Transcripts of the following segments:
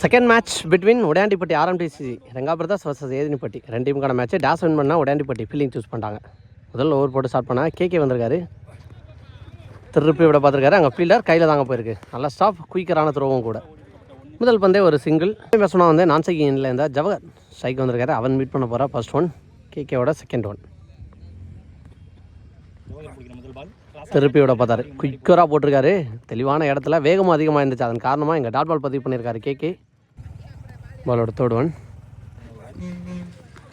Second match between Udayandipatti RMDC Renga brothers versus Ethinipatti ரெண்டு டீமுக்கான match. Toss win பண்ணால் உடையாண்டிப்பட்டி ஃபீல்டிங் சூஸ் பண்ணிட்டாங்க. முதல்ல ஓவர் போட்டு ஸ்டார்ட் பண்ணால் கேகே வந்திருக்காரு. திருப்பி விட பார்த்துருக்காரு. அங்கே ஃபீல்டர் கையில் தாங்க போயிருக்கு. நல்லா ஸ்டாப் குயிக்கரான த்ரோவும் கூட. முதல் பந்தே ஒரு சிங்கிள். பேசணும் வந்து நான் சைக்கிங்கில் இருந்தால் ஜவஹர் ஸ்ட்ரைக் வந்திருக்காரு. அவன் மீட் பண்ண போகிறா ஃபர்ஸ்ட் ஒன். கேகேவோட செகண்ட் ஒன். திருப்பி விட பார்த்தாரு. குயிக்கராக போட்டிருக்காரு. தெளிவான இடத்துல வேகமும் அதிகமாக இருந்துச்சு. அதன் காரணமாக எங்கள் டாட் பால் பதிவு பண்ணியிருக்காரு கேகே. பாலோட third one.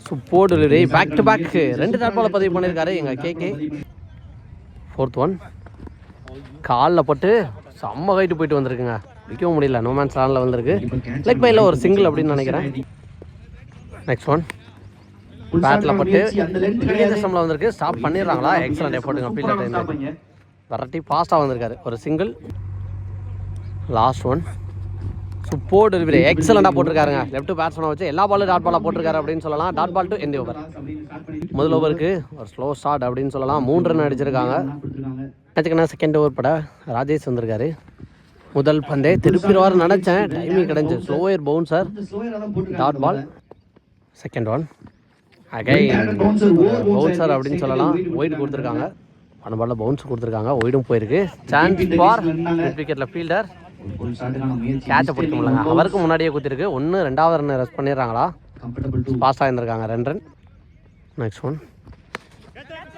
Super delivery. Back to back ரெண்டு டாட் பாலை பதிவு பண்ணியிருக்காரு எங்கள் கேகே. Fourth one. காலில் பட்டு செம்ம ஹைட்டு போயிட்டு வந்திருக்குங்க. விற்கவும் முடியல. நோ மேன்ஸ் லேண்டில் வந்திருக்கு. லெக் பையில் ஒரு சிங்கிள் அப்படின்னு நினைக்கிறேன். Next one. பேட்டில் பட்டு சிஸ்டமில் வந்திருக்கு. ஸ்டாப் பண்ணிடுறாங்களா? எக்ஸலண்ட் எஃபர்ட்டுங்க ஃபீல்டர் டைமில். வரட்டி ஃபாஸ்ட்டாக வந்திருக்காரு. ஒரு single. Last one. Super delivery. எக்ஸலண்டாக போட்டிருக்காருங்க. லெஃப்ட் பேட்ஸ்மேனை வச்சு எல்லா பாலும் டாட் பாலாக போட்டிருக்காரு அப்படின்னு சொல்லலாம். Dot ball to end over. முதல் ஓவருக்கு ஒரு ஸ்லோ ஸ்டார்ட் அப்படின்னு சொல்லலாம். 3 ரன் அடிச்சிருக்காங்க. நினச்சிக்கண்ணா செகண்ட் ஓவர் பட ராஜேஷ் வந்திருக்காரு. முதல் பந்தே திருப்பிடுவார் நினச்சேன். டைமிங் கிடைச்சி slower bouncer. Dot ball. Second one. Again bouncer அப்படின்னு சொல்லலாம். ஒயிட் கொடுத்துருக்காங்க. அந்த பாலில் பவுன்ஸ் கொடுத்துருக்காங்க. ஒயிடும் போயிருக்கு. சான்ஸ் ஃபார் விக்கெட்டில் ஃபீல்டர் கேட்சை பிடிக்க முடியலங்க. அவருக்கு முன்னாடியே குத்திருக்கு. 2வது ரன் ரெஸ்ட் பண்ணிடுறாங்களா? ஃபாஸ்ட்டாக இருந்திருக்காங்க. 2 run. Next one.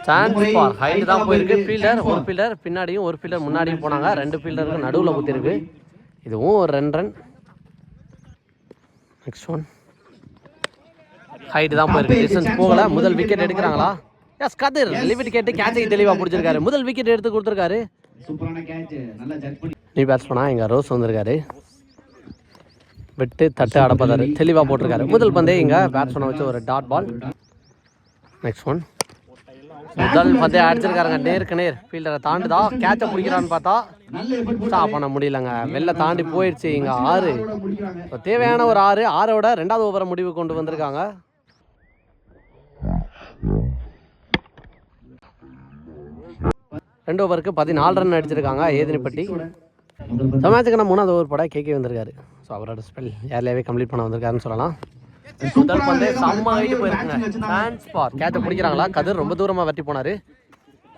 Chance for height தான் போயிருக்கு. ஃபீல்டர் ஒரு ஃபீல்டர் பின்னாடியும் ஒரு ஃபீல்டர் முன்னாடியும் போனாங்க. 2 ஃபீல்டருக்கு நடுவில் குத்திருக்கு. இதுவும் ஒரு 2 ரன். Next one. ஹைட் தான் போயிருக்கு. டிஸ்டன்ஸ் போகல. முதல் விக்கெட் எடுக்கிறாங்களா? எஸ் கதிர் லிமிட் கேட்டு கேட்சை தெளிவாக பிடிச்சிருக்காரு. முதல் விக்கெட் எடுத்து கொடுத்துருக்காரு. நீ பேட்ஸ்மேனா எங்கள் ரோஸ் வந்திருக்காரு. விட்டு தட்டு அடப்பதாரு. தெளிவாக போட்டிருக்காரு. முதல் பந்தே இங்கே பேட்ஸ்மேனை வச்சு ஒரு டாட் பால். Next one. முதல் பந்தே அடிச்சிருக்காருங்க. நேருக்கு நேர் ஃபீல்டரை தாண்டுதா? கேட்சை பிடிக்கிறான்னு பார்த்தா ஸ்டாப் பண்ண முடியலங்க. வெளில தாண்டி போயிடுச்சு. இங்கே 6. இப்போ தேவையான ஒரு 6. 6ஓட 2வது ஓவரை முடிவு கொண்டு வந்திருக்காங்க. ரெண்டு ஓவருக்கு 14 ரன் அடிச்சிருக்காங்க ஏதினிப்பட்டி. மேட்சுக்கான 3வது ஓவர் பட கேகே வந்திருக்காரு. ஸோ அவரோட ஸ்பெல் ஏர்லியாவே கம்ப்ளீட் பண்ண வந்திருக்காருன்னு சொல்லலாம். முதல் பந்தே செம்ம ஹைட்டு போயிருக்குங்க. சான்ஸ் ஃபார் கேட்சை பிடிக்கிறாங்களா? கதிர் ரொம்ப தூரமாக வெட்டி போனார்.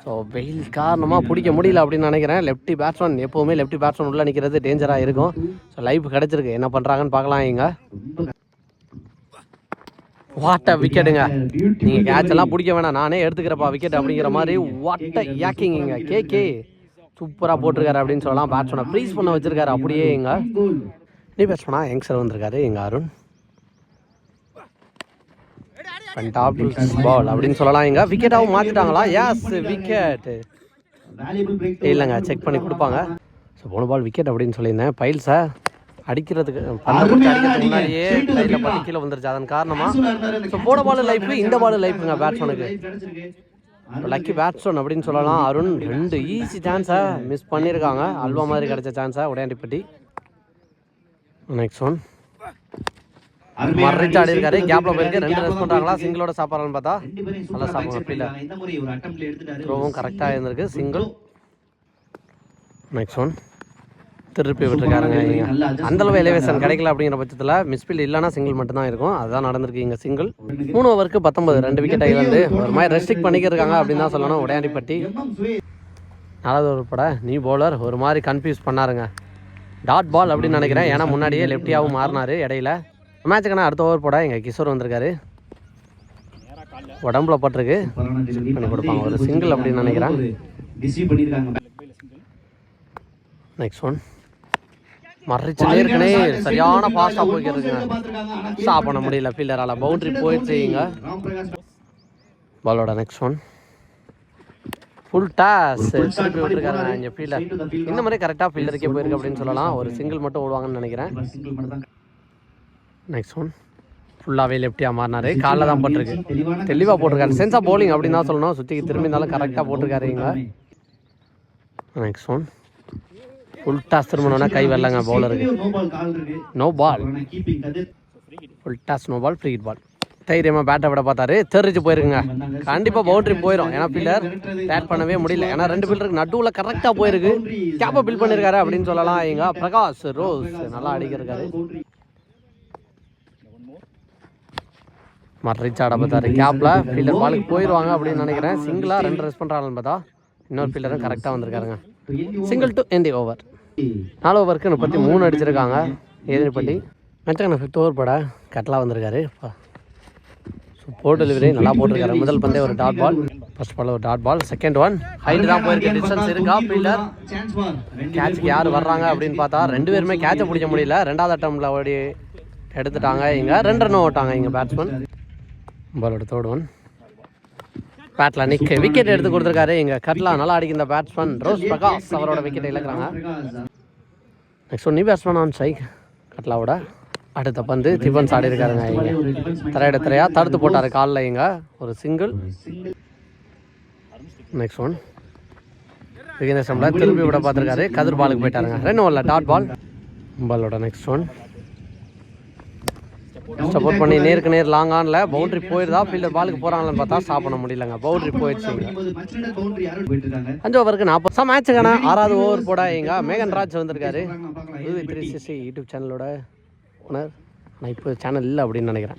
ஸோ வெயில் காரணமாக பிடிக்க முடியல அப்படின்னு நினைக்கிறேன். லெஃப்டி பேட்ஸ்மேன் எப்போவுமே லெஃப்டி பேட்ஸ்மேன் உள்ளே நிற்கிறது டேஞ்சராக இருக்கும். ஸோ லைஃப் கிடச்சிருக்கு. என்ன பண்ணுறாங்கன்னு பார்க்கலாம். இங்கே வாட்ட விக்கெட்டுங்க. நீங்கள் கேட்ச் எல்லாம் பிடிக்க வேணாம், நானே எடுத்துக்கிறப்பா விக்கெட் அப்படிங்கிற மாதிரி வாட்ட யாக்கிங். இங்கே கேகே சூப்பராக போட்டிருக்காரு அப்படின்னு சொல்லலாம். பேட்ஸ்மேனை ப்ரீஸ் பண்ண வச்சிருக்காரு. அப்படியே இங்கே நீ பேட்ஸ்மேனா யங்ஸ்டர் வந்திருக்காரு எங்கள் அருண். ஃபண்டாபிள்ஸ் பால் அப்படின்னு சொல்லலாம். இங்கே விக்கெட்டாகவும் மாற்றிட்டாங்களா? எஸ் விக்கெட் இல்லைங்க, செக் பண்ணி கொடுப்பாங்க. ஸோ போன பால் விக்கெட் அப்படின்னு சொல்லியிருந்தேன். பைல்ஸை அடிக்கிறதுக்கு முன்னாடியே கையில் பட்டு கீழே வந்துருச்சு. அதன் காரணமாக ஸோ போன பால் லைஃப், இந்த பால் லைஃபுங்க பேட்ஸ்மேனுக்கு. லக்கி பேட்ஸ்மேன் அப்படின்னு சொல்லலாம். அருண் 2 ஈஸி சான்ஸை மிஸ் பண்ணியிருக்காங்க. அல்வா மாதிரி கிடைச்ச சான்ஸை உடையாண்டிப்பட்டி. Next one. மறைச்சு ஆடி இருக்காரு. கேப்ல போயிருக்கு. 2 ரன் பண்ணுறாங்களா? சிங்கிளோட சாப்பிட்றான்னு பார்த்தா நல்லா சாப்பிடுங்க. ஃபீல்டர் த்ரோவும் கரெக்டாக இருந்திருக்கு. சிங்கிள். Next one. திருப்பி விட்டுருக்காருங்க. அந்தளவு எலிவேஷன் கிடைக்கல அப்படிங்கிற பட்சத்தில் மிஸ்ஃபீல்டு இல்லைனா சிங்கிள் மட்டும்தான் இருக்கும். அதுதான் நடந்திருக்கு இங்கே. சிங்கிள். 3 ஓவருக்கு 19. 2 விக்கெட் வந்து ஒரு மாதிரி ரெஸ்ட்ரிக்ட் பண்ணிக்கிருக்காங்க அப்படின்னு தான் சொல்லணும் உடையாண்டிப்பட்டி. 4வது ஓவர் பட நியூ பவுலர் ஒரு மாதிரி கன்ஃபியூஸ் பண்ணாருங்க. டாட் பால் அப்படின்னு நினைக்கிறேன். ஏன்னா முன்னாடியே லெஃப்டியாகவும் மாறினார் இடையில. மேட்சுக்கான அடுத்த ஓவர் போட எங்கள் கிஷோர் வந்திருக்காரு. உடம்புல பட்டிருக்கு. பண்ணி கொடுப்பாங்க. ஒரு சிங்கிள் அப்படின்னு நினைக்கிறேன். Next one. மறைச்சு நேருக்குனே சரியான ஃபாஸ்ட்டாக போய்க்கிறதுங்க. ஸ்டாப் பண்ண முடியல ஃபீல்டரால். பவுண்டரி போயிடுச்சு இங்கே. பாலோட நெக்ஸ்ட் ஒன். ஃபுல் டாஸ் திருப்பி விட்டுருக்காருங்க இங்கே ஃபீல்டர். இந்த மாதிரி கரெக்டாக ஃபீல்டருக்கே போயிருக்கு அப்படின்னு சொல்லலாம். ஒரு சிங்கிள் மட்டும் ஓடுவாங்கன்னு நினைக்கிறேன். Next one. ஃபுல்லாகவே லெஃப்டியாக மாறினார். காலில் தான் போட்டிருக்கு. தெளிவாக போட்டிருக்காரு. சென்ஸ் ஆஃப் பவுலிங் அப்படின்னு தான் சொல்லணும். சுற்றிக்கு திரும்பி இருந்தாலும் கரெக்டாக போட்டிருக்காரு இங்கே. Next one. ஃபுல் டாஸ் திரும்பினோன்னா கை வரலங்க பவுலருக்கு. No ball. Full toss no ball. Free ball. தைரியமாக பேட்டை விட பார்த்தாரு. தெரிஞ்சு போயிருக்குங்க. கண்டிப்பாக பவுண்டரி போயிடும். ஏன்னா ஃபீல்டர் பேட் பண்ணவே முடியல. ஏன்னா 2 ஃபீல்டருக்கு நடுவில் கரெக்டாக போயிருக்கு. கேப்பை பில் பண்ணியிருக்காரு அப்படின்னு சொல்லலாம். இங்கே பிரகாஷ் ரோஸ் நல்லா அடிக்கிறாரு. ரீச் ஆட பார்த்தாரு கேப்பில். ஃபீல்டர் பாலுக்கு போயிடுவாங்க அப்படின்னு நினைக்கிறேன். சிங்கிளாக 2 ரன் பண்ணுறாங்கன்னு பார்த்தா இன்னொரு ஃபீல்டரும் கரெக்டாக வந்திருக்காருங்க. Single to end over. 4 ஓவருக்கு 33 அடிச்சிருக்காங்க எதிர்பட்டி. மேட்சாக 5th ஓவர் போட கட்லா வந்திருக்காரு. போர்ட் டெலிவரி நல்லா போட்டிருக்காரு. முதல் பந்தே ஒரு டாட் பால், ஃபர்ஸ்ட் பால் ஒரு dot ball, second one height தான் போயிருக்கு. டிஸ்டன்ஸ் இருக்கா ஃபீல்டர் கேட்சுக்கு யார் வர்றாங்க அப்படின்னு பார்த்தா 2 பேருமே கேட்சை பிடிக்க முடியல. 2வது அட்டம்ல ஓடி எடுத்துட்டாங்க. இங்கே 2 ரன் ஓட்டாங்க இங்கே பேட்ஸ்மேன். பாலோட தேர்ட் ஒன் பேட்டில் நிற்க விக்கெட் எடுத்து கொடுத்துருக்காரு. இங்கே கட்லா நல்லா அடிக்கிற இந்த பேட்ஸ்மேன் ரோஸ் பிரகாஷ் அவரோட விக்கெட்டை இழக்கிறாங்க. Next one new batsman on strike. கட்லாவோட அடுத்த பந்து டிஃபன்ஸ் ஆடி இருக்காருங்க. இங்கே திரையா தடுத்து போட்டார் காலில். இங்கே ஒரு சிங்கிள். நெக்ஸ்ட் ஒன் விகேந்திர திருப்பி விட பார்த்துருக்காரு. கதிர் பாலுக்கு போயிட்டாருங்க. 2 ஓவரில் டாட் பால். பாலோட நெக்ஸ்ட் ஒன் சப்போர்ட் பண்ணி நேருக்கு நேர் லாங் ஆன்ல பவுண்டரி போயிருந்தா ஃபீல்டர் பாலுக்கு போறாங்கன்னு பார்த்தா ஸ்டாப் பண்ண முடியலங்க. பவுண்டரி போயிடுச்சு. 5 ஓவருக்கு 40 மேட்சுக்கான 6வது ஓவர் போட இங்க மேகன் ராஜ் வந்திருக்காரு. 360 யூடியூப் சேனலோட ஓனர். ஆனால் இப்போ சேனல் இல்லை அப்படின்னு நினைக்கிறேன்.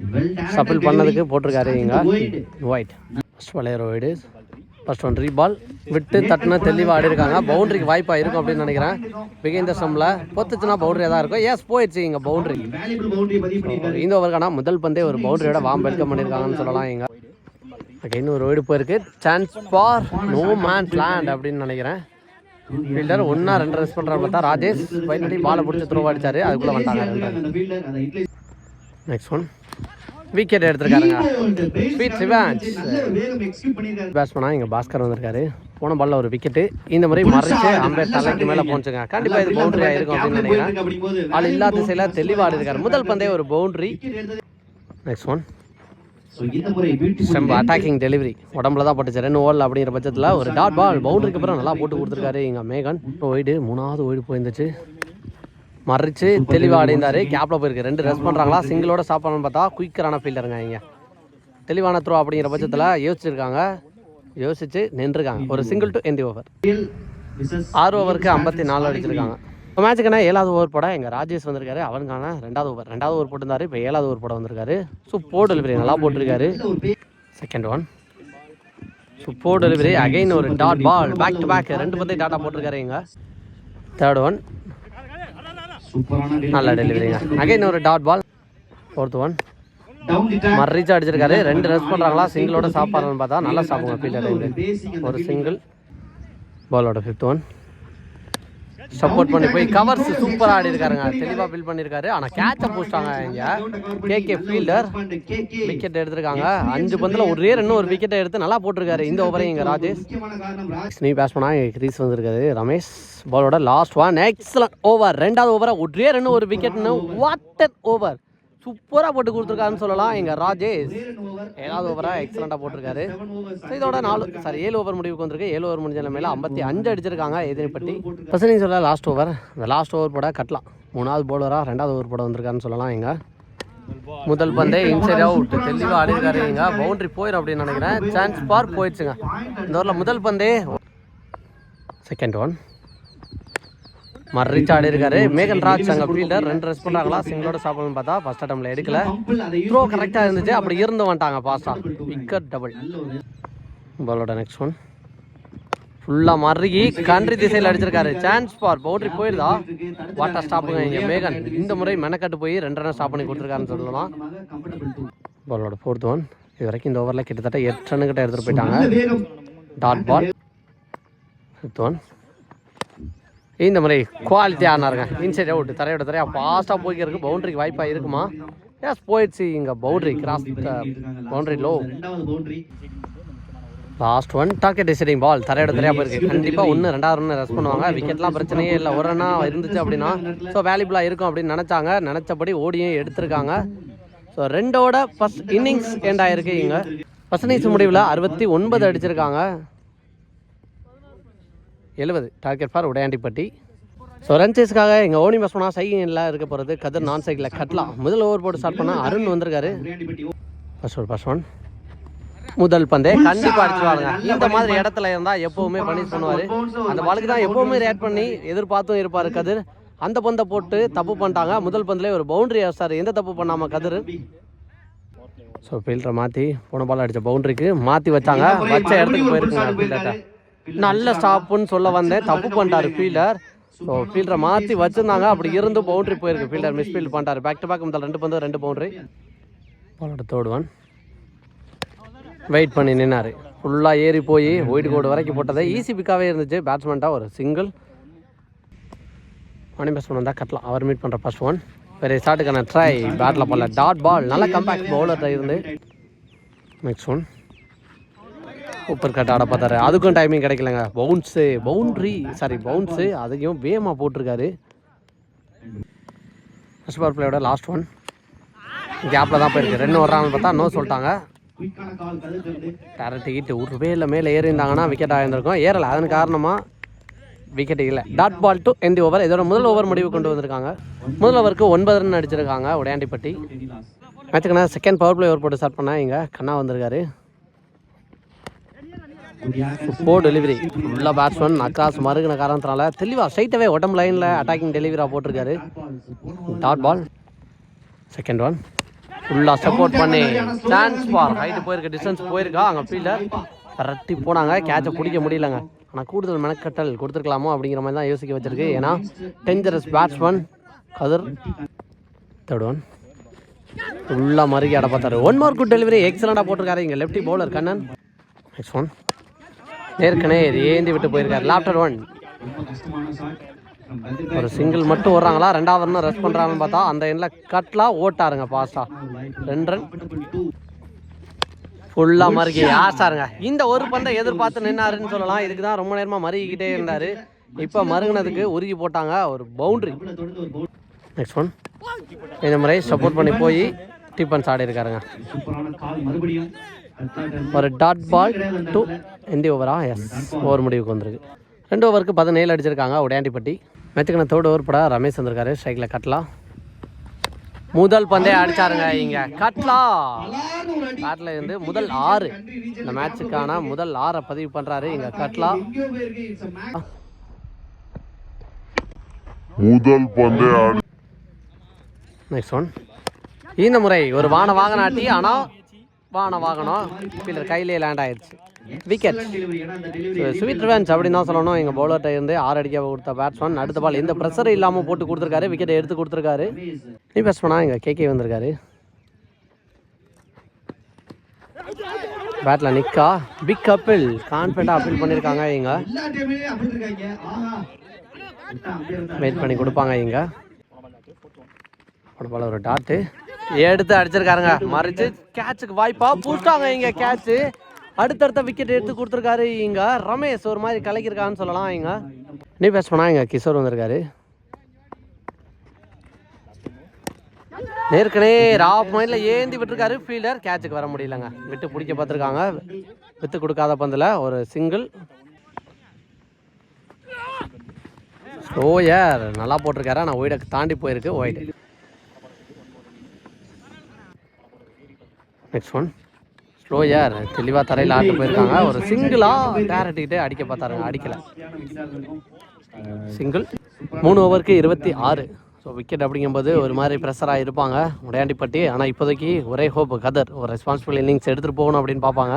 சப்பிள் பண்ணதுக்கு போட்டிருக்காரு. இங்கே ஒயிட் ஃபர்ஸ்ட் வளையர் ஒயிடு. ஃபர்ஸ்ட் ஒன் ரீபால் விட்டு தட்டுனா தெளிவாக ஆடி இருக்காங்க. பவுண்டரிக்கு வாய்ப்பாக இருக்கும் அப்படின்னு நினைக்கிறேன். விகேந்திர சம்மில் பொத்துச்சுன்னா பவுண்டரியாக தான் இருக்கும். எஸ் போயிடுச்சு இங்கே பவுண்டரி. இந்த ஓவருக்கான முதல் பந்தே ஒரு பவுண்டரியோட வெல்கம் பண்ணியிருக்காங்கன்னு சொல்லலாம். இங்கே இன்னொரு ஒயிடு போயிருக்கு. Chance for no man plan அப்படின்னு நினைக்கிறேன். ஃபீல்டர் 1-2 ரன்ஸ் பண்ணுறாரு பார்த்தா ராஜேஷ் ஃபைனலி பாலை பிடிச்சி த்ரோ அடிச்சாரு. அதுக்குள்ளே வந்துட்டாங்க. நெக்ஸ்ட் ஒன் விக்கெட் எடுத்திருக்காருங்க. ஸ்வீட் ரிவெஞ்ச் பேட்ஸ்மேனா இங்கே பாஸ்கர் வந்திருக்காரு. போன பாலில் ஒரு விக்கெட்டு. இந்த முறை மறைச்சு அம்பேர் தலைக்கு மேலே போச்சுங்க. கண்டிப்பாக இது பவுண்டரி ஆயிருக்கும் அப்படின்னு நினைக்கிறேன். ஆள் இல்லாத திசையில் தெளிவாக இருக்காரு. முதல் பந்தே ஒரு boundary. Next one attacking delivery உடம்புல தான் பட்டுச்சு. 2 ஓவரில் அப்படிங்கிற பட்சத்தில் ஒரு டாட் பால் பவுண்டரிக்கு அப்புறம் நல்லா போட்டு கொடுத்துருக்காரு. இங்கே மேகன் ஒயிடு 3வது ஒயிடு போயிருந்துச்சு. மறிச்சு தெளிவாக அடைந்தார். கேப்பில் போயிருக்கு. 2 ரன் பண்ணுறாங்களா சிங்கிளோட ஸ்டாப் பண்ணணும்னு பார்த்தா குயிக்கரான ஃபீல்டருங்க. இங்கே தெளிவான த்ரோ அப்படிங்கிற பட்சத்தில் யோசிச்சிருக்காங்க. யோசிச்சு நின்றுருக்காங்க. ஒரு சிங்கிள் டு எண்ட் ஓவர். 6 ஓவருக்கு 54 அடிச்சிருக்காங்க. இப்போ மேட்சுக்கான 7வது ஓவர் போட எங்கள் ராஜேஷ் வந்திருக்காரு. அவனுக்கான 2வது ஓவர் போட்டிருந்தாரு. இப்போ 7வது ஓவர் போட வந்திருக்காரு. போர்ட் டெலிவரி நல்லா போட்டிருக்காரு. செகண்ட் ஒன் போர்ட் டெலிவரி அகைன் ஒரு dot ball. Back to back 2 பந்தை டாட்டா போட்டிருக்காரு. இங்கே தேர்ட் ஒன் நல்ல டெலிவரிங்க. அகைன் ஒரு டாட் பால். 4th ஒன் ரீச் அடிச்சிருக்காரு. 2 ரன்ஸ் பண்ணுறாங்களா சிங்கிளோட சாப்பாடுன்னு பார்த்தா நல்லா சாப்பிடுங்க ஃபீல்டர். ஒரு சிங்கிள். பாலோட 5th ஒன் சப்போர்ட் பண்ணி போய் கவர்ஸ் சூப்பராக ஆடி இருக்காருங்க. தெளிவாக பில் பண்ணியிருக்காரு. ஆனால் கேட்சை போச்சிட்டாங்க. இங்கே கே ஃபீல்டர் விக்கெட் எடுத்திருக்காங்க. 5 பந்தில் ஒரே ஒரு விக்கெட்டை எடுத்து நல்லா போட்டிருக்காரு இந்த ஓவரையும். இங்கே ராஜேஷ் நீ பேட்ஸ்மேனா கிரீஸ் வந்திருக்காரு. ரமேஷ் பாலோட லாஸ்ட் ஒன் எக்ஸலன்ட் ஓவர். 2வது ஓவரை ஒரே ஒரு விக்கெட்னு வாட் ஓவர் சூப்பராக போட்டு கொடுத்துருக்காருன்னு சொல்லலாம். எங்கள் ராஜேஷ் 7வது ஓவராக எக்ஸலண்ட்டாக போட்டிருக்காரு. இதோட 7 ஓவர் முடிவுக்கு வந்திருக்கு. 7 ஓவர் முடிஞ்ச நிலைமையில் 55 அடிச்சிருக்காங்க எதிர்பட்டி. பசங்க சொல்ல லாஸ்ட் ஓவர். இந்த லாஸ்ட் ஓவர் போட கட்டலாம் 3வது பவுலராக 2வது ஓவர் போட வந்திருக்காருன்னு சொல்லலாம். எங்க முதல் பந்தே இன்சைட் அவுட் தெளிவாக ஆடி இருக்காரு. இங்க பவுண்டரி போயிடும் அப்படின்னு நினைக்கிறேன். சான்ஸ் பார் போயிடுச்சுங்க. இந்த ஓவரில் முதல் பந்தே. செகண்ட் ஒன் ரீச் ஆடி இருக்காரு. மேகன் ராஜ் அங்கே ஃபீல்டர் 2 ரன்ஸ் பண்ணுறாங்களா சிங்கிளோட சாப்பிடணும்னு பார்த்தா ஃபர்ஸ்ட் அட்டம்ல எடுக்கல. த்ரோ கரெக்டாக இருந்துச்சு. அப்படி இருந்து வந்துட்டாங்க பாஸ்டாக. Wicket double. பாலோட நெக்ஸ்ட் ஒன் ஃபுல்லாக மறுகி கண்ட்ரி திசையில் அடிச்சிருக்காரு. சான்ஸ் பார் பவுண்டரி போயிருதா வாட்டர் ஸ்டாப்புங்க. இங்கே மேகன் இந்த முறை மெனக்கட்டு போய் 2 ரன் ஸ்டாப் பண்ணி கொடுத்துருக்காருன்னு சொல்லலாம். பாலோட 4th ஒன் இது வரைக்கும் இந்த ஓவரில் கிட்டத்தட்ட 8 ரன்னுக்கிட்ட எடுத்துகிட்டு போயிட்டாங்க. Dot ball. 5th ஒன் இந்த மாதிரி குவாலிட்டி ஆனாருங்க. இன்சைட் அவுட் தரையா ஃபாஸ்ட்டாக போய்க்கிறதுக்கு பவுண்டரிக்கு வாய்ப்பாக இருக்குமா? எஸ் போயிடுச்சு. இங்கே boundary cross boundary low. Last one target deciding ball தரையா போயிருக்கு. கண்டிப்பாக 1-2 ரன் ரெஸ்ட் பண்ணுவாங்க. விக்கெட்லாம் பிரச்சனையே இல்லை. 1 ரன்னா இருந்துச்சு அப்படின்னா ஸோ வேல்யூபிளாக இருக்கும் அப்படின்னு நினச்சாங்க. நினச்சபடி ஓடியும் எடுத்திருக்காங்க. ஸோ 2ஓட ஃபர்ஸ்ட் இன்னிங்ஸ் எண்ட் ஆகிருக்கு. இங்கே ஃபர்ஸ்ட் இன்னிங்ஸ் முடிவில் 69 அடிச்சிருக்காங்க. 70 டார்கெட் ஃபார் உடையாண்டிப்பட்டி. ஸோ ரன்சேஸ்க்காக எங்கள் ஓனி பேட்ஸ்மேனாக சைக்கிளில் இருக்க போகிறது கதிர். நான் சைக்கிளில் கட்டலாம். முதல் ஓவர் போட்டு ஸ்டார்ட் பண்ணால் அருண் வந்திருக்காரு. ஃபர்ஸ்ட் ஒன் முதல் பந்தே கண்டிப்பாக அடிச்சுவாருங்க. இந்த மாதிரி இடத்துல இருந்தால் எப்போவுமே பனிஷ் பண்ணுவார். அந்த பாலுக்கு தான் எப்போவுமே ரியாக்ட் பண்ணி எதிர்பார்த்தும் இருப்பார் கதிர். அந்த பந்தை போட்டு தப்பு பண்ணிட்டாங்க. முதல் பந்திலே ஒரு பவுண்டரி அடிச்சார். எந்த தப்பு பண்ணாமல் கதிர். ஸோ ஃபீல்டரை மாற்றி போன பால் அடித்த பவுண்டரிக்கு மாற்றி வச்சாங்க. வச்ச இடத்துக்கு போயிருக்குங்க ஃபீல்டர்கிட்ட. நல்ல ஸ்டாப்புன்னு சொல்ல வந்தேன், தப்பு பண்ணிட்டார் ஃபீல்டர். ஸோ ஃபீல்டரை மாற்றி வச்சுருந்தாங்க, அப்படி இருந்து பவுண்டரி போயிருக்கு. ஃபீல்டர் மிஸ் ஃபீல்ட் பண்ணிட்டார். பேக் டு பேக் முதல் 2 பந்து 2 பவுண்டரி. பாலோட தேர்ட் ஒன் வெயிட் பண்ணி நின்னார். ஃபுல்லாக ஏறி போய் ஒயிட் கோடு வரைக்கும் போட்டது ஈஸி பிக்காகவே இருந்துச்சு. பேட்ஸ்மேன்ட்டாக ஒரு சிங்கிள். மணி பேட்ஸ்மேன் வந்தால் கட்டலாம். அவர் மீட் பண்ணுற ஃபர்ஸ்ட் ஒன். பெரிய ஷாட்டுக்கான ட்ரை, பேட்டில் பண்ணல, டாட் பால். நல்ல கம்பேக்ட் பவுலர்கிட்ட இருந்து. நெக்ஸ்ட் ஒன் சூப்பர் கட் ஆட பார்த்தாரு, அதுக்கும் டைமிங் கிடைக்கலங்க. பவுன்ஸு அதையும் வேகமாக போட்டிருக்காரு. ஃபர்ஸ்ட் பவர் பிளேயோட லாஸ்ட் ஒன் கேப்பில் தான் போயிருக்கு. 2 வர்றாங்கன்னு பார்த்தா நோ சொல்லிட்டாங்க. Direct hit. ஒரு இல்லை மேலே ஏறியிருந்தாங்கன்னா விக்கெட் ஆகியிருந்திருக்கும். ஏறலை, அதன் காரணமாக விக்கெட் இல்லை. Dot ball to end over. இதோட முதல் ஓவர் முடிவு கொண்டு வந்திருக்காங்க. முதல் ஓவருக்கு 9 ரன் அடிச்சிருக்காங்க உடையாண்டிப்பட்டி. மேட்சுக்குன்னா செகண்ட் பவர் பிளே ஓவர் போட்டு ஸ்டார்ட் பண்ணால் இங்கே கண்ணா வந்திருக்காரு. Super delivery. ஃபுல்லாக பேட்ஸ்மேன் அக்ராஸ் மறுகின காரணத்தினால தெளிவாக ஸ்ட்ரைட்டாகவே உடம்பு லைனில் அட்டாக்கிங் டெலிவரியாக போட்டிருக்காரு. Dot ball. செகண்ட் ஒன் ஃபுல்லாக சப்போர்ட் பண்ணி சான்ஸ் ஃபார் ஹைட்டு போயிருக்கு, டிஸ்டன்ஸ் போயிருக்கா. அங்கே ஃபீல்டர் கரெக்டி போனாங்க, கேட்சை பிடிக்க முடியலங்க. ஆனால் கூடுதல் மெனக்கட்டல் கொடுத்துருக்கலாமோ அப்படிங்கிற மாதிரி தான் யோசிக்க வச்சிருக்கு. ஏன்னா டேஞ்சரஸ் பேட்ஸ்மேன் கதிர். தேர்ட் ஒன் ஃபுல்லாக மறுகி ஆட பார்த்தாரு. 1 more குட் டெலிவரி எக்ஸலண்டாக போட்டிருக்காரு இங்கே lefty bowler Kannan. Next one ஏற்கனவே ஏந்தி விட்டு போயிருக்காரு. லாப்டர் ஒன் ஒரு சிங்கிள் மட்டும் ஓடுறாங்களா, 2வது ரன் ரெஸ்ட் பண்ணுறாங்கன்னு பார்த்தா அந்த எண்ணில் கட்லாம் ஓட்டாருங்க ஃபாஸ்ட்டாக. 2 ரன் ஃபுல்லாக மறுகி ஆசாருங்க. இந்த ஒரு பந்தை எதிர்பார்த்து நின்னாருன்னு சொல்லலாம். இதுக்கு தான் ரொம்ப நேரமாக மறுகிக்கிட்டே இருந்தார். இப்போ மறுகினதுக்கு உருகி போட்டாங்க, ஒரு பவுண்ட்ரி. நெக்ஸ்ட் ஒன் இந்த முறை சப்போர்ட் பண்ணி போய் டிஃபன்ஸ் ஆடி இருக்காருங்க. ஒரு டாட் பால் டு எண்ட் ஓவரா. எஸ், ஓவர் முடிவுக்கு வந்திருக்கு. 2 ஓவருக்கு 17 அடிச்சிருக்காங்க உடையாண்டிப்பட்டி. மேட்சுக்கு 3rd ஓவர் பட ரமேஷ் வந்திருக்காரு. ஸ்ட்ரைக்கில் கட்லா முதல் பந்தே அடிச்சாருங்க இங்கே. கட்லா பேட்டில் இருந்து முதல் 6 இந்த மேட்சுக்கான முதல் 6 பதிவு பண்ணுறாரு இங்கே கட்லா. முதல் பந்தே. நெக்ஸ்ட் ஒன் இந்த முறை ஒரு வாகனாட்டி, ஆனால் வாகனம் ஃபீல்டர் கையிலே லேண்ட் ஆயிடுச்சு. விக்கெட். ஸ்வீட் ரிவெஞ்ச் அப்படின்னு தான் சொல்லணும். எங்கள் பவுலர்கிட்ட இருந்து 6 அடிக்க கொடுத்த பேட்ஸ்மேன் அடுத்த பால் எந்த ப்ரெஷரும் இல்லாமல் போட்டு கொடுத்துருக்காரு. விக்கெட்டை எடுத்து கொடுத்துருக்காரு. நீ பேட்ஸ்மேனா எங்கள் கேகே வந்திருக்காரு. பேட்டில் நிக்கா பிக் அப்பிள் கான்ஃபிடண்டாக அப்பீல் பண்ணியிருக்காங்க. இங்கே வெயிட் பண்ணி கொடுப்பாங்க. இங்கே ஒரு பால் ஒரு டாட்டு எடுத்து அடிச்சிருக்காருங்க. மறிச்சு கேட்சுக்கு வாய்ப்பா பூட்டாங்க இங்கே. கேட்சு அடுத்தடுத்த விக்கெட் எடுத்து கொடுத்துருக்காரு இங்கே ரமேஷ். ஒரு மாதிரி கலக்கிருக்கான்னு சொல்லலாம். இங்கே நீ பேட்ஸ்மேனா இங்கே கிஷோர் வந்திருக்காரு. ஏற்கனவே ராஃப் மைண்டில் ஏந்தி விட்டுருக்காரு ஃபீல்டர். கேட்சுக்கு வர முடியலங்க, விட்டு பிடிக்க பார்த்துருக்காங்க. விட்டு கொடுக்காத பந்தில் ஒரு சிங்கிள். ஸ்லோயர் நல்லா போட்டிருக்காரு, ஆனால் ஒய்டை தாண்டி போயிருக்கு. ஒய்டு. நெக்ஸ்ட் ஒன் ஸ்லோயர் தெளிவாக தரையில் ஆட்டு போயிருக்காங்க. ஒரு சிங்கிளாக டேரக்டிக்கிட்டே அடிக்க பார்த்தாருங்க, அடிக்கலை. சிங்கிள். 3 ஓவருக்கு 26. ஸோ விக்கெட் அப்படிங்கும்போது ஒரு மாதிரி ப்ரெஷராக இருப்பாங்க உடையாண்டிப்பட்டி. ஆனால் இப்போதைக்கு ஒரே ஹோப் கதர் ஒரு ரெஸ்பான்சிபிள் இன்னிங்ஸ் எடுத்துகிட்டு போகணும் அப்படின்னு பார்ப்பாங்க.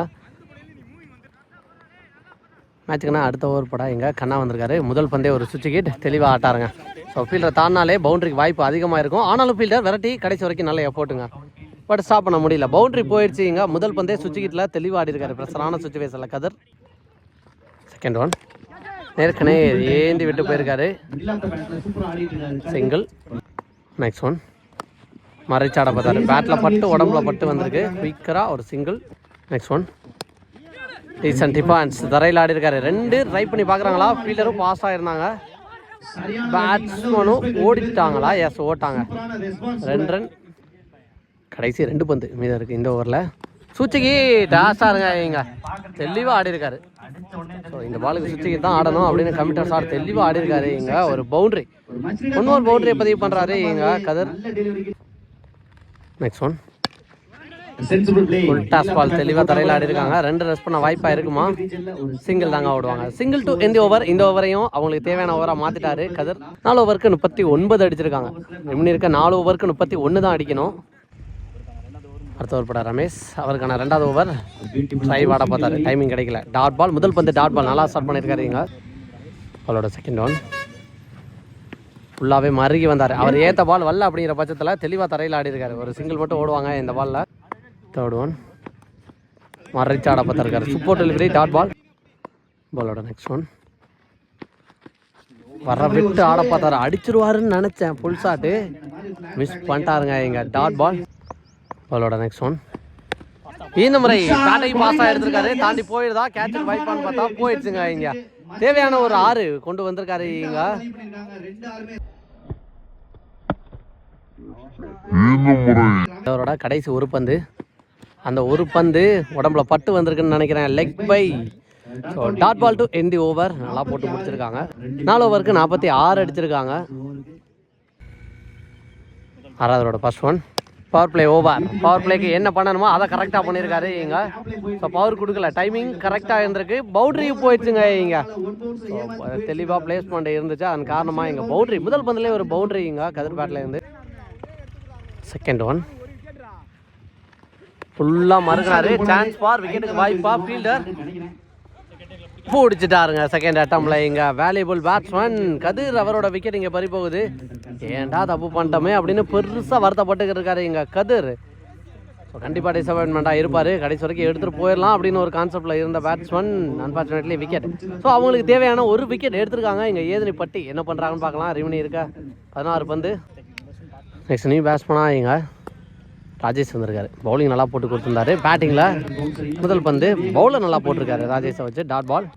மேட்சுக்குன்னா அடுத்த ஓவர் படம் எங்கே கண்ணா வந்திருக்காரு. முதல் பந்தே ஒரு சுவிட்ச் கிட் தெளிவாக ஆட்டாருங்க. ஸோ ஃபீல்டரை தாண்டினாலே பவுண்டரிக்கு வாய்ப்பு அதிகமாக இருக்கும். ஆனாலும் ஃபீல்டர் விரட்டி கடைசி வரைக்கும் நல்ல எஃபோர்ட்டுங்க. பட் ஸ்டாப் பண்ண முடியல. பவுண்டரி போயிடுச்சு. இங்கே முதல் பந்தே சுவிட்ச் கிட்டில் தெளிவாக ஆடி இருக்காரு. ப்ரெஷரான சுச்சுவேஷனில் கதர். செகண்ட் ஒன் ஏற்கனவே ஏந்தி விட்டு போயிருக்காரு. சிங்கிள். நெக்ஸ்ட் ஒன் மறைச்சாட பார்த்தாரு. பேட்டில் பட்டு உடம்புல பட்டு வந்திருக்கு. குயிக்கராக ஒரு single. Next one decent defence தரையில் ஆடி இருக்காரு. 2 ட்ரை பண்ணி பார்க்குறாங்களா. ஃபீல்டரும் பாஸ் ஆகிருந்தாங்க, பேட்ஸ்மேனும் ஓடிட்டாங்களா. எஸ், ஓட்டாங்க. 2 ரன். கடைசி 2 பந்து மீதம் இருக்குது இந்த ஓவரில். சுவிட்சுக்கு டாஸாருங்க இங்கே தெளிவாக ஆடி இருக்காரு. ஸோ இந்த பாலுக்கு சுவிட்சுக்கு தான் ஆடணும் அப்படின்னு கமிட்டர் சார் தெளிவாக ஆடி இருக்காரு. இங்கே ஒரு பவுண்ட்ரி, இன்னொரு பவுண்டரியை பதிவு பண்ணுறாரு இங்கே கதர். Next one full toss ball தெளிவாக தரையில் ஆடி இருக்காங்க. 2 ரெஸ்ட் பண்ண வாய்ப்பாக இருக்குமா. சிங்கிள் தாங்க ஓடுவாங்க. சிங்கிள் டு எந்த ஓவர். இந்த ஓவரையும் அவங்களுக்கு தேவையான ஓவராக மாற்றிட்டாரு கதர். 4 ஓவருக்கு 39 அடிச்சிருக்காங்க. இன்னும் இருக்க 4 ஓவருக்கு 31 தான் அடிக்கணும். அடுத்த ஓவர் போட ரமேஷ், அவருக்கான 2வது ஓவர் ட்ரை வாட பார்த்தாரு, டைமிங் கிடைக்கல. டாட் பால், முதல் பந்து டாட் பால், நல்லா ஸ்டார்ட் பண்ணியிருக்காரு இங்கே. அவளோட செகண்ட் ஒன் ஃபுல்லாகவே மறுகி வந்தார். அவர் ஏற்ற பால் வரல அப்படிங்கிற பட்சத்தில் தெளிவாக தரையில் ஆடி இருக்காரு. ஒரு சிங்கிள் மட்டும் ஓடுவாங்க இந்த பாலில். தேர்ட் ஒன் மறைச்சு ஆட பார்த்துருக்காரு, சூப்பர் டெலிவரி, டாட் பால். பாலோட நெக்ஸ்ட் ஒன் வர விட்டு ஆட பார்த்தாரு, அடிச்சிருவாருன்னு நினச்சேன், ஃபுல் ஷாட்டு மிஸ் பண்ணிட்டாருங்க இங்கே, டாட் பால். பாலோட நெக்ஸ்ட் ஒன் இந்த முறை பேட்டை பாஸாக எடுத்திருக்காரு, தாண்டி போயிடுதா, கேட்சுக்கு வைப்பான்னு பார்த்தா போயிடுச்சுங்க. இங்கே தேவையான ஒரு 6 கொண்டு வந்திருக்காரு இங்க. அவரோட கடைசி ஒரு பந்து, அந்த ஒரு பந்து உடம்புல பட்டு வந்திருக்குன்னு நினைக்கிறேன், leg bye. So dot ball to end the over, நல்லா போட்டு முடிச்சிருக்காங்க. 4 ஓவருக்கு 46 அடிச்சிருக்காங்க. 6வதோட first one power play over. Power பிளேக்கு என்ன பண்ணணுமோ அதை கரெக்டாக பண்ணியிருக்காரு இங்க. ஸோ பவர் கொடுக்கல, டைமிங் கரெக்டாக இருந்திருக்கு, பவுண்டரி போயிடுச்சுங்க இங்க. தெளிவாக பிளேஸ்மெண்ட் இருந்துச்சு, அதன் காரணமாக இங்கே பவுண்டரி, முதல் பந்துலேயே ஒரு பவுண்டரி இங்க கதிர்பேட்டில் இருந்து. செகண்ட் ஒன் ஃபுல்லாக மறுக்கிறாரு, சான்ஸ் ஃபார் விக்கெட்டுக்கு வாய்ப்பா, ஃபீல்டர் பிடிச்சிட்டாருங்க செகண்ட் அட்டம்ல இங்க. வேல்யூபிள் பேட்ஸ்மேன் கதிர், அவரோட விக்கெட் இங்கே பறி போகுது. ஏன்டா தப்பு பண்ணிட்டோமே அப்படின்னு பெருசாக வருத்தப்பட்டு இருக்காரு இங்கே கதிர். ஸோ கண்டிப்பாக டிசப்பாயின்மெண்ட்டாக இருப்பார், கடைசி வரைக்கும் எடுத்துகிட்டு போயிடலாம் அப்படின்னு ஒரு கான்செப்டில் இருந்த பேட்ஸ்மேன் அன்ஃபார்ச்சுனேட்லி விக்கெட். ஸோ அவங்களுக்கு தேவையான ஒரு விக்கெட் எடுத்திருக்காங்க இங்கே. ஏதனி பட்டி என்ன பண்ணுறாங்கன்னு பார்க்கலாம். ரிமினி இருக்க 16 பந்து. நெக்ஸ்ட் நியூ பேட்ஸ்மேனாக இங்கே ராஜேஷ் வந்திருக்காரு, பவுலிங் நல்லா போட்டு கொடுத்துருந்தாரு. பேட்டிங்கில் முதல் பந்து பவுலர் நல்லா போட்டிருக்காரு ராஜேஷை வச்சு, dot ball.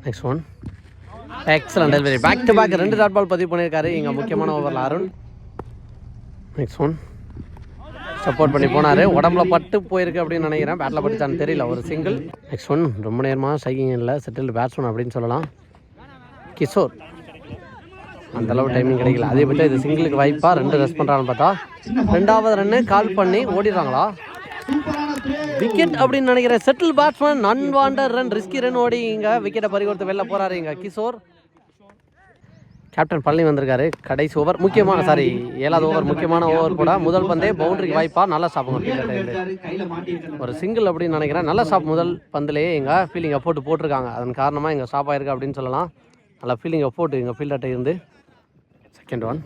Next one excellent delivery, back to back 2 dot ball பதிவு பண்ணியிருக்காரு இங்கே முக்கியமான ஓவரில் அருண். நெக்ஸ்ட் ஒன் சப்போர்ட் பண்ணி போனார், உடம்புல பட்டு போயிருக்கு அப்படின்னு நினைக்கிறேன், பேட்டில் பட்டுச்சான்னு தெரியல, ஒரு சிங்கிள். நெக்ஸ்ட் ஒன் ரொம்ப நேரமாக ஸ்ட்ரைக்கிங் இல்லை, செட்டில்டு பேட்ஸ்மேன் அப்படின்னு சொல்லலாம், கிஷோர். அந்தளவு டைமிங் கிடைக்கல, அதே பற்றி இது சிங்கிளுக்கு வாய்ப்பா, 2 ரெஸ்ட் பண்ணுறான்னு பார்த்தா 2வது ரன்னு கால் பண்ணி ஓடிடுறாங்களா, விக்கெட் அப்படின்னு நினைக்கிறேன். Settle batsman, unwanted run, risky run ஓடி இங்கே விக்கெட்டை பறிகொடுத்து வெளில போகிறாரு இங்கே கிஷோர். கேப்டன் பழனி வந்திருக்காரு, கடைசி ஓவர் முக்கியமான 7வது ஓவர் முக்கியமான ஓவர் கூட. முதல் பந்தே பவுண்டரிக்கு வாய்ப்பா, நல்லா ஸ்டாப்புங்க, ஒரு சிங்கிள் அப்படின்னு நினைக்கிறேன். நல்ல ஸ்டாப் முதல் பந்திலேயே இங்கே ஃபீல்டிங் எஃபோர்ட் போட்டிருக்காங்க, அதன் காரணமாக இங்கே ஸ்டாப் ஆயிருக்கு அப்படின்னு சொல்லலாம். நல்லா ஃபீல்டிங் எஃபோர்ட் இங்கே ஃபீல்டர்கிட்ட இருந்து. செகண்ட் ஒன்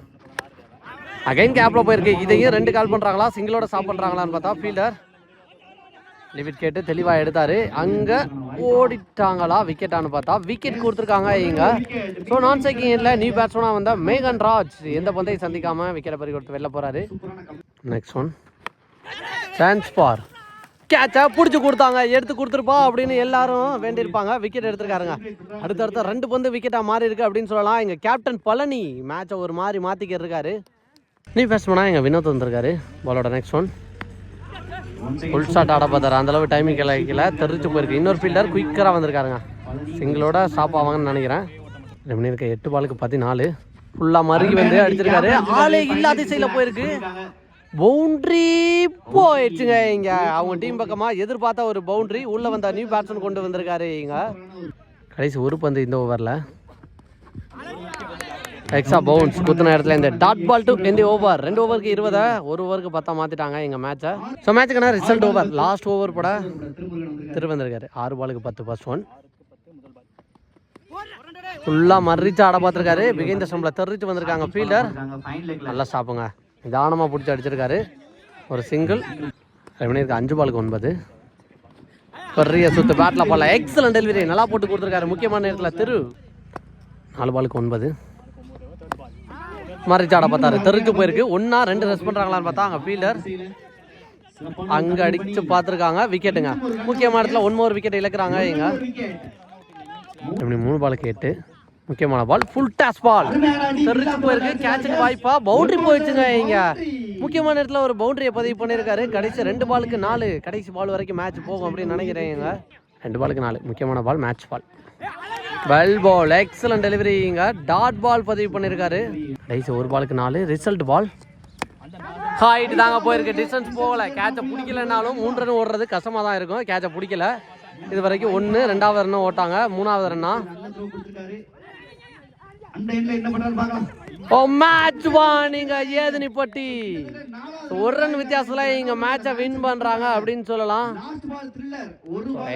அகைன் கேப்பில் போயிருக்கு, இதையும் 2 கால் பண்ணுறாங்களா, சிங்கிளோட ஸ்டாப் பண்ணுறாங்களான்னு பார்த்தா ஃபீல்டர் லிமிட் கேட்டு தெளிவாக எடுத்தார், அங்கே ஓடிட்டாங்களா விக்கெட்டானு பார்த்தா விக்கெட் கொடுத்துருக்காங்க இங்கே. ஸோ நான் ஸ்ட்ரைக்கிங் இல்லை, நியூ பேட்ஸ்மேனாக வந்தால் மேகன் ராஜ் எந்த பந்தையும் சந்திக்காமல் விக்கெட்டை பறி கொடுத்து வெளில போகிறாரு. நெக்ஸ்ட் ஒன் சான்ஸ் ஃபார் கேட்சை பிடிச்சி கொடுத்தாங்க, எடுத்து கொடுத்துருப்பா அப்படின்னு எல்லாரும் வேண்டியிருப்பாங்க, விக்கெட் எடுத்துருக்காருங்க. அடுத்தடுத்த 2 பந்து விக்கெட்டாக மாறி இருக்கு அப்படின்னு சொல்லலாம். எங்கள் கேப்டன் பழனி மேட்சை ஒரு மாதிரி மாற்றிக்கிட்டு இருக்காரு. நியூ பேட்ஸ்மேனாக எங்கள் வினோத் வந்திருக்காரு. பாலோட நெக்ஸ்ட் ஒன் ஃபுல் ஷாட் ஆட பார்த்தாரு, அந்தளவு டைமிங் கிடைக்கல, தெரிஞ்சு போயிருக்கு. இன்னொரு ஃபீல்டர் குயிக்கராக வந்திருக்காருங்க, சிங்கிளோட ஸ்டாப் ஆவாங்கன்னு நினைக்கிறேன். ரெண்டு இருக்க 8 பாலுக்கு 14 ஃபுல்லாக மறுகி வந்து அடிச்சிருக்காரு, ஆளே இல்லாத திசையில் போயிருக்கு, பவுண்ட்ரி போயிடுச்சுங்க இங்கே. அவங்க டீம் பக்கமாக எதிர்பார்த்தா ஒரு பவுண்ட்ரி, உள்ளே வந்த நியூ பேட்ஸ்மேன் கொண்டு வந்திருக்காரு இங்கே. கடைசி ஒரு பந்து இந்த ஓவரில் எக்ஸ்ட்ரா பவுன்ஸ் குத்துன இடத்துல இந்த டாட் பால் டு எந்த ஓவர். 2 ஓவருக்கு 20, 1 ஓவருக்கு 10 மாற்றிட்டாங்க எங்கள் மேட்சை. ஸோ மேட்சுக்குனா ரிசல்ட் ஓவர், லாஸ்ட் ஓவர் போட திருவந்திருக்காரு. 6 பாலுக்கு 10 ஃபர்ஸ்ட் ஒன் ஃபுல்லாக மறிச்சு ஆட பார்த்துருக்காரு, பிகைந்த ஸ்டம்பில் தெரிச்சு வந்திருக்காங்க ஃபீல்டர், நல்லா ஸ்டாப்புங்க, நிதானமாக பிடிச்சி அடிச்சிருக்காரு, ஒரு சிங்கிள். ரெவனியருக்கு 5 பாலுக்கு 9 பெரிய சுத்து பேட்டில் போடல, எக்ஸலன்ட் டெலிவரி நல்லா போட்டு கொடுத்துருக்காரு முக்கியமான நேரத்தில் திரு. 4 பாலுக்கு 9 மறைச்சாட பார்த்தாரு, தெரிஞ்சு போயிருக்கு. 1-2 ரெஸ்ட் பண்ணுறாங்களான்னு பார்த்தா அங்கே ஃபீல்டர் அங்கே அடிச்சு பார்த்துருக்காங்க, விக்கெட்டுங்க முக்கியமான இடத்துல 1 more விக்கெட் இழக்கிறாங்க இங்கே. 3 பாலுக்கு 8 முக்கியமான பால், ஃபுல் டாஸ் பால் தெரிஞ்சு போயிருக்கு, கேட்சுக்கு வாய்ப்பா, பவுண்டரி போயிடுச்சுங்க இங்கே. முக்கியமான இடத்துல ஒரு பவுண்டரியை பதிவு பண்ணியிருக்காரு. கடைசி 2 பாலுக்கு 4, கடைசி பால் வரைக்கும் மேட்ச் போகும் அப்படின்னு நினைக்கிறேன் இங்கே. 2 பாலுக்கு 4 முக்கியமான ball, match ball. Well ball, excellent delivery இங்க, டாட் பால் பதிவு பண்ணியிருக்காரு. கடைசி 1 பாலுக்கு 4 ரிசல்ட் பால். ஹைட் தாங்க போயிருக்கு, டிஸ்டன்ஸ் போகல, கேட்சை பிடிக்கலனாலும் 3 ரன் ஓடுறது கஷ்டமாக தான் இருக்கும். கேட்சை பிடிக்கல இது வரைக்கும். 1 2வது ரன்னு ஓட்டாங்க, 3வது ரன்னா ஓ மேட்ச் நீங்க ஏதுனி பட்டி ஒரு ரன் வித்தியாசத்துல இங்க மேட்சை வின் பண்றாங்க அப்படின்னு சொல்லலாம்.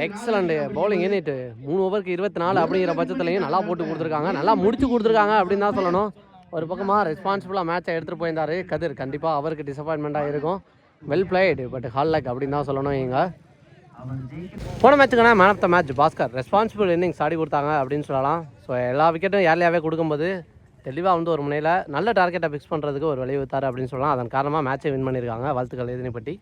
எக்ஸலண்ட் பவுலிங் யூனிட் 3 ஓவருக்கு 24 அப்படிங்கிற பட்சத்துலையும் நல்லா போட்டு கொடுத்துருக்காங்க, நல்லா முடிச்சு கொடுத்துருக்காங்க அப்படின்னு தான் சொல்லணும். ஒரு பக்கமாக ரெஸ்பான்சிபிளாக மேட்சை எடுத்துகிட்டு போயிருந்தாரு கதிர். கண்டிப்பாக அவருக்கு டிசப்பாயின்மெண்ட்டாக இருக்கும். Well played but hard luck அப்படின்னு தான் சொல்லணும். இங்கே போன மேட்சுக்கான man of the match Bhaskar responsible innings ஆடி கொடுத்தாங்க அப்படின்னு சொல்லலாம். ஸோ எல்லா விக்கெட்டும் ஏர்லியாகவே கொடுக்கும்போது தெளிவாக வந்து ஒரு முனையில் நல்ல டார்கெட்டை ஃபிக்ஸ் பண்ணுறதுக்கு ஒரு வழி வைத்தார் அப்படின்னு சொல்லலாம். அதன் காரணமாக மேட்சை வின் பண்ணியிருக்காங்க. வாழ்த்துக்கள் எதினி பட்டி.